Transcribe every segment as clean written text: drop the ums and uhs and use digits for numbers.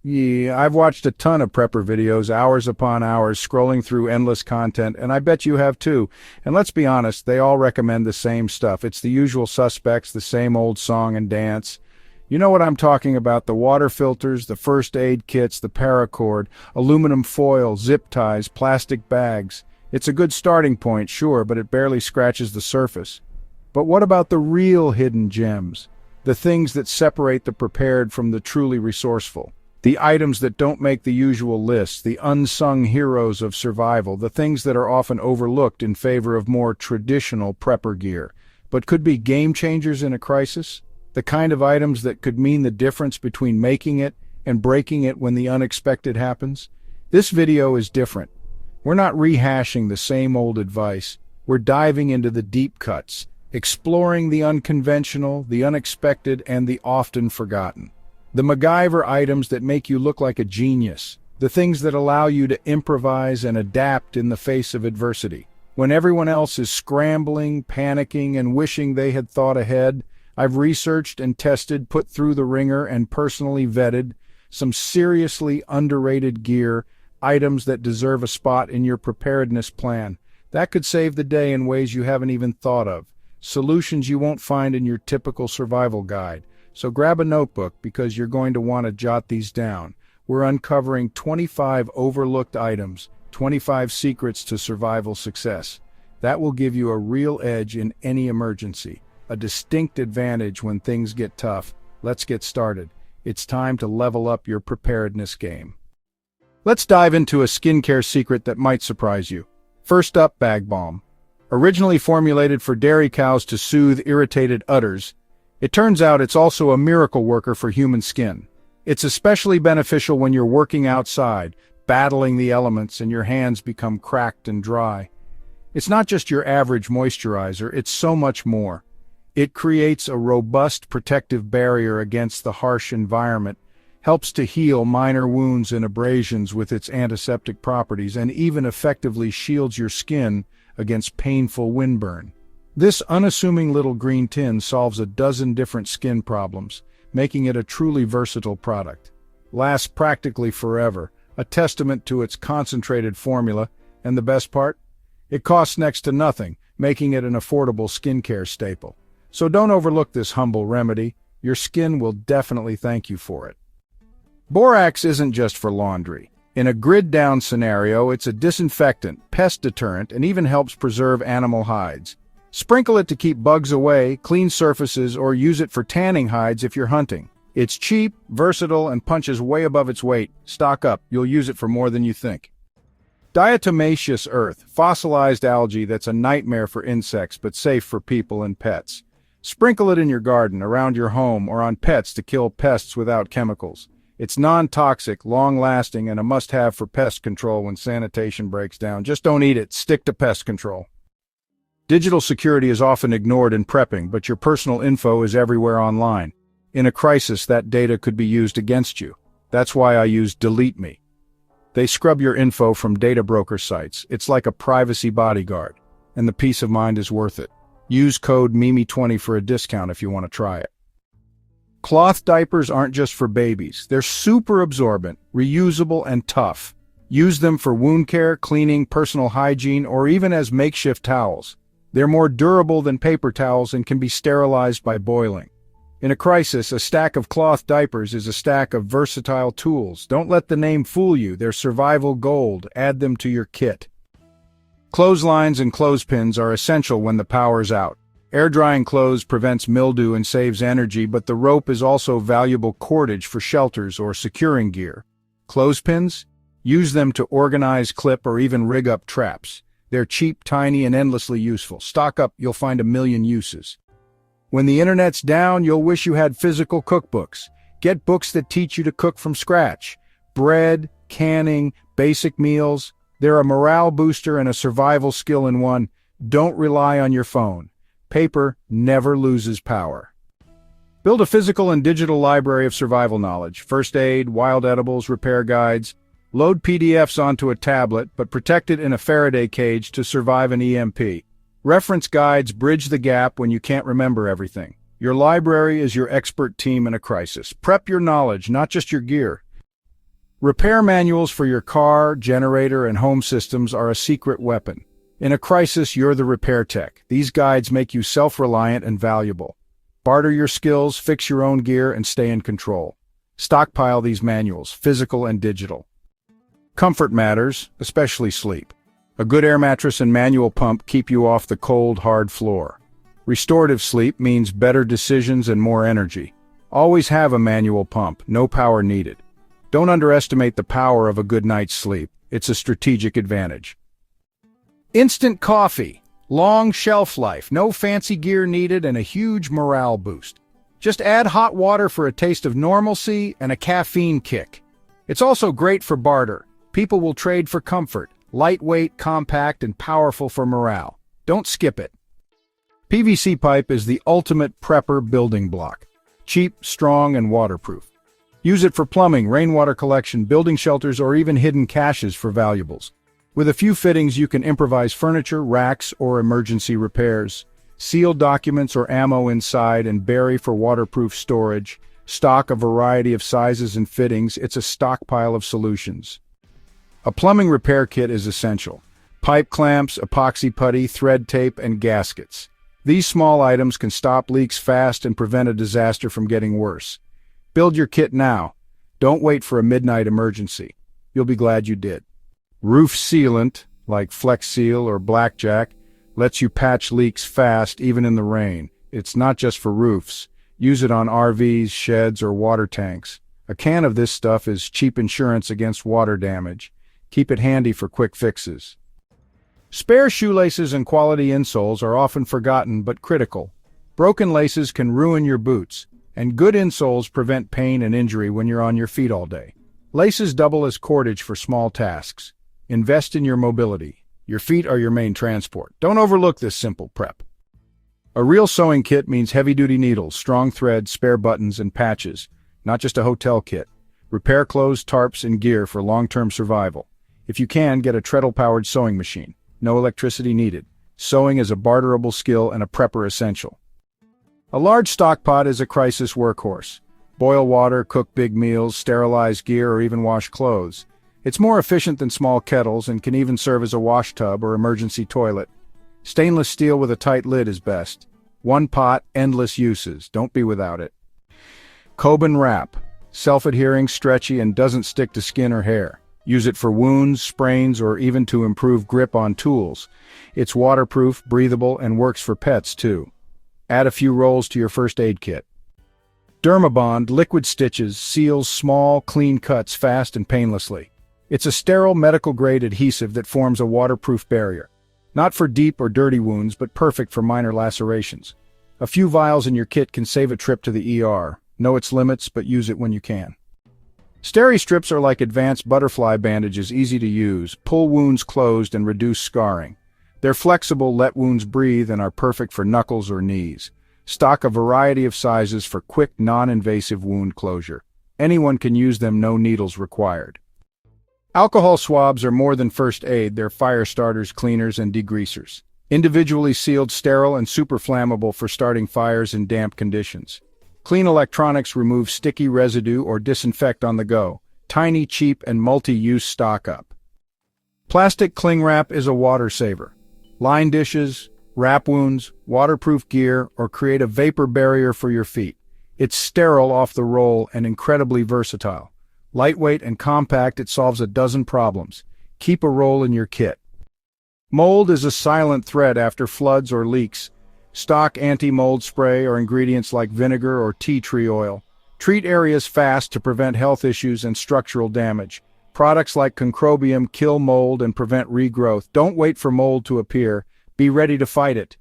Yeah, I've watched a ton of prepper videos, hours upon hours, scrolling through endless content, and I bet you have too. And let's be honest, they all recommend the same stuff. It's the usual suspects, the same old song and dance. You know what I'm talking about, the water filters, the first aid kits, the paracord, aluminum foil, zip ties, plastic bags. It's a good starting point, sure, but it barely scratches the surface. But what about the real hidden gems? The things that separate the prepared from the truly resourceful? The items that don't make the usual lists, the unsung heroes of survival, the things that are often overlooked in favor of more traditional prepper gear, but could be game changers in a crisis? The kind of items that could mean the difference between making it and breaking it when the unexpected happens? This video is different. We're not rehashing the same old advice. We're diving into the deep cuts, exploring the unconventional, the unexpected, and the often forgotten. The MacGyver items that make you look like a genius. The things that allow you to improvise and adapt in the face of adversity. When everyone else is scrambling, panicking, and wishing they had thought ahead, I've researched and tested, put through the ringer, and personally vetted some seriously underrated gear, items that deserve a spot in your preparedness plan. That could save the day in ways you haven't even thought of. Solutions you won't find in your typical survival guide. So grab a notebook because you're going to want to jot these down. We're uncovering 25 overlooked items, 25 secrets to survival success. That will give you a real edge in any emergency, a distinct advantage when things get tough. Let's get started. It's time to level up your preparedness game. Let's dive into a skincare secret that might surprise you. First up, Bag Balm. Originally formulated for dairy cows to soothe irritated udders, it turns out it's also a miracle worker for human skin. It's especially beneficial when you're working outside, battling the elements, and your hands become cracked and dry. It's not just your average moisturizer, it's so much more. It creates a robust protective barrier against the harsh environment, helps to heal minor wounds and abrasions with its antiseptic properties, and even effectively shields your skin against painful windburn. This unassuming little green tin solves a dozen different skin problems, making it a truly versatile product. Lasts practically forever, a testament to its concentrated formula, and the best part? It costs next to nothing, making it an affordable skincare staple. So don't overlook this humble remedy. Your skin will definitely thank you for it. Borax isn't just for laundry. In a grid-down scenario, it's a disinfectant, pest deterrent, and even helps preserve animal hides. Sprinkle it to keep bugs away, clean surfaces, or use it for tanning hides if you're hunting. It's cheap, versatile, and punches way above its weight. Stock up, you'll use it for more than you think. Diatomaceous earth, fossilized algae that's a nightmare for insects but safe for people and pets. Sprinkle it in your garden, around your home, or on pets to kill pests without chemicals. It's non-toxic, long-lasting, and a must-have for pest control when sanitation breaks down. Just don't eat it, stick to pest control. Digital security is often ignored in prepping, but your personal info is everywhere online. In a crisis, that data could be used against you. That's why I use Delete Me. They scrub your info from data broker sites. It's like a privacy bodyguard, and the peace of mind is worth it. Use code MIMI20 for a discount if you want to try it. Cloth diapers aren't just for babies. They're super absorbent, reusable, and tough. Use them for wound care, cleaning, personal hygiene, or even as makeshift towels. They're more durable than paper towels and can be sterilized by boiling. In a crisis, a stack of cloth diapers is a stack of versatile tools. Don't let the name fool you. They're survival gold. Add them to your kit. Clotheslines and clothespins are essential when the power's out. Air drying clothes prevents mildew and saves energy, but the rope is also valuable cordage for shelters or securing gear. Clothespins? Use them to organize, clip, or even rig up traps. They're cheap, tiny, and endlessly useful. Stock up, you'll find a million uses. When the internet's down, you'll wish you had physical cookbooks. Get books that teach you to cook from scratch. Bread, canning, basic meals. They're a morale booster and a survival skill in one. Don't rely on your phone. Paper never loses power. Build a physical and digital library of survival knowledge. First aid, wild edibles, repair guides. Load PDFs onto a tablet, but protect it in a Faraday cage to survive an EMP. Reference guides bridge the gap when you can't remember everything. Your library is your expert team in a crisis. Prep your knowledge, not just your gear. Repair manuals for your car, generator, and home systems are a secret weapon. In a crisis, you're the repair tech. These guides make you self-reliant and valuable. Barter your skills, fix your own gear, and stay in control. Stockpile these manuals, physical and digital. Comfort matters, especially sleep. A good air mattress and manual pump keep you off the cold, hard floor. Restorative sleep means better decisions and more energy. Always have a manual pump, no power needed. Don't underestimate the power of a good night's sleep. It's a strategic advantage. Instant coffee. Long shelf life, no fancy gear needed, and a huge morale boost. Just add hot water for a taste of normalcy and a caffeine kick. It's also great for barter. People will trade for comfort. Lightweight, compact, and powerful for morale. Don't skip it. PVC pipe is the ultimate prepper building block. Cheap, strong, and waterproof. Use it for plumbing, rainwater collection, building shelters, or even hidden caches for valuables. With a few fittings, you can improvise furniture, racks, or emergency repairs. Seal documents or ammo inside and bury for waterproof storage. Stock a variety of sizes and fittings. It's a stockpile of solutions. A plumbing repair kit is essential. Pipe clamps, epoxy putty, thread tape, and gaskets. These small items can stop leaks fast and prevent a disaster from getting worse. Build your kit now. Don't wait for a midnight emergency. You'll be glad you did. Roof sealant, like Flex Seal or Blackjack, lets you patch leaks fast even in the rain. It's not just for roofs. Use it on RVs, sheds, or water tanks. A can of this stuff is cheap insurance against water damage. Keep it handy for quick fixes. Spare shoelaces and quality insoles are often forgotten but critical. Broken laces can ruin your boots, and good insoles prevent pain and injury when you're on your feet all day. Laces double as cordage for small tasks. Invest in your mobility. Your feet are your main transport. Don't overlook this simple prep. A real sewing kit means heavy-duty needles, strong thread, spare buttons, and patches, not just a hotel kit. Repair clothes, tarps, and gear for long-term survival. If you can, get a treadle-powered sewing machine. No electricity needed. Sewing is a barterable skill and a prepper essential. A large stockpot is a crisis workhorse. Boil water, cook big meals, sterilize gear, or even wash clothes. It's more efficient than small kettles and can even serve as a wash tub or emergency toilet. Stainless steel with a tight lid is best. One pot, endless uses. Don't be without it. Coben Wrap. Self-adhering, stretchy, and doesn't stick to skin or hair. Use it for wounds, sprains, or even to improve grip on tools. It's waterproof, breathable, and works for pets too. Add a few rolls to your first aid kit. Dermabond liquid stitches seals small, clean cuts fast and painlessly. It's a sterile medical-grade adhesive that forms a waterproof barrier. Not for deep or dirty wounds, but perfect for minor lacerations. A few vials in your kit can save a trip to the ER. Know its limits, but use it when you can. STER Strips are like advanced butterfly bandages, easy to use, pull wounds closed and reduce scarring. They're flexible, let wounds breathe, and are perfect for knuckles or knees. Stock a variety of sizes for quick, non-invasive wound closure. Anyone can use them, no needles required. Alcohol swabs are more than first aid, they're fire starters, cleaners, and degreasers. Individually sealed, sterile, and super flammable for starting fires in damp conditions. Clean electronics remove sticky residue or disinfect on the go. Tiny, cheap, and multi-use stock-up. Plastic cling wrap is a water saver. Line dishes, wrap wounds, waterproof gear, or create a vapor barrier for your feet. It's sterile off the roll and incredibly versatile. Lightweight and compact, it solves a dozen problems. Keep a roll in your kit. Mold is a silent threat after floods or leaks. Stock anti-mold spray or ingredients like vinegar or tea tree oil. Treat areas fast to prevent health issues and structural damage. Products like Concrobium kill mold and prevent regrowth. Don't wait for mold to appear. Be ready to fight it.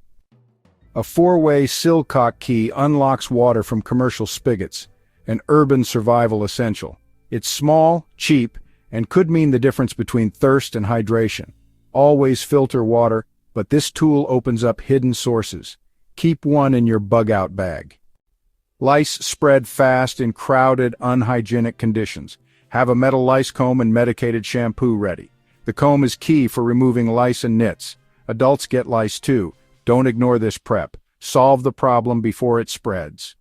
A 4-way Silcock key unlocks water from commercial spigots, an urban survival essential. It's small, cheap, and could mean the difference between thirst and hydration. Always filter water, but this tool opens up hidden sources. Keep one in your bug-out bag. Lice spread fast in crowded, unhygienic conditions. Have a metal lice comb and medicated shampoo ready. The comb is key for removing lice and nits. Adults get lice too. Don't ignore this prep. Solve the problem before it spreads.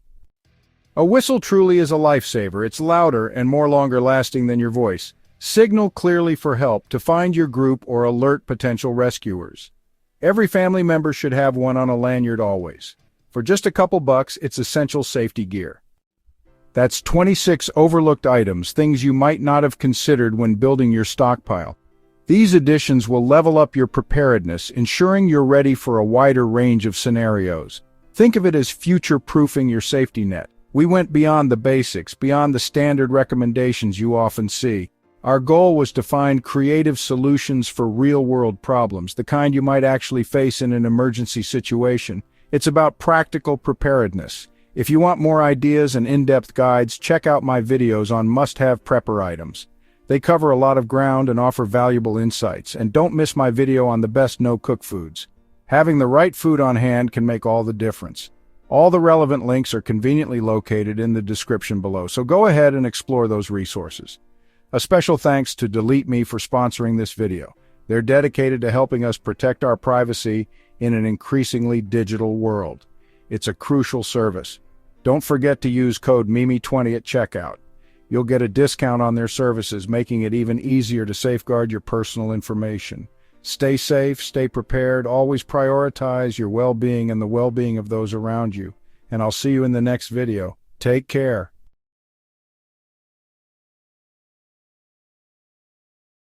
A whistle truly is a lifesaver. It's louder and more longer lasting than your voice. Signal clearly for help to find your group or alert potential rescuers. Every family member should have one on a lanyard always. For just a couple bucks, it's essential safety gear. That's 26 overlooked items, things you might not have considered when building your stockpile. These additions will level up your preparedness, ensuring you're ready for a wider range of scenarios. Think of it as future-proofing your safety net. We went beyond the basics, beyond the standard recommendations you often see. Our goal was to find creative solutions for real-world problems, the kind you might actually face in an emergency situation. It's about practical preparedness. If you want more ideas and in-depth guides, check out my videos on must-have prepper items. They cover a lot of ground and offer valuable insights. And don't miss my video on the best no-cook foods. Having the right food on hand can make all the difference. All the relevant links are conveniently located in the description below, so go ahead and explore those resources. A special thanks to Delete Me for sponsoring this video. They're dedicated to helping us protect our privacy in an increasingly digital world. It's a crucial service. Don't forget to use code MIMI20 at checkout. You'll get a discount on their services, making it even easier to safeguard your personal information. Stay safe, stay prepared, always prioritize your well-being and the well-being of those around you. And I'll see you in the next video. Take care.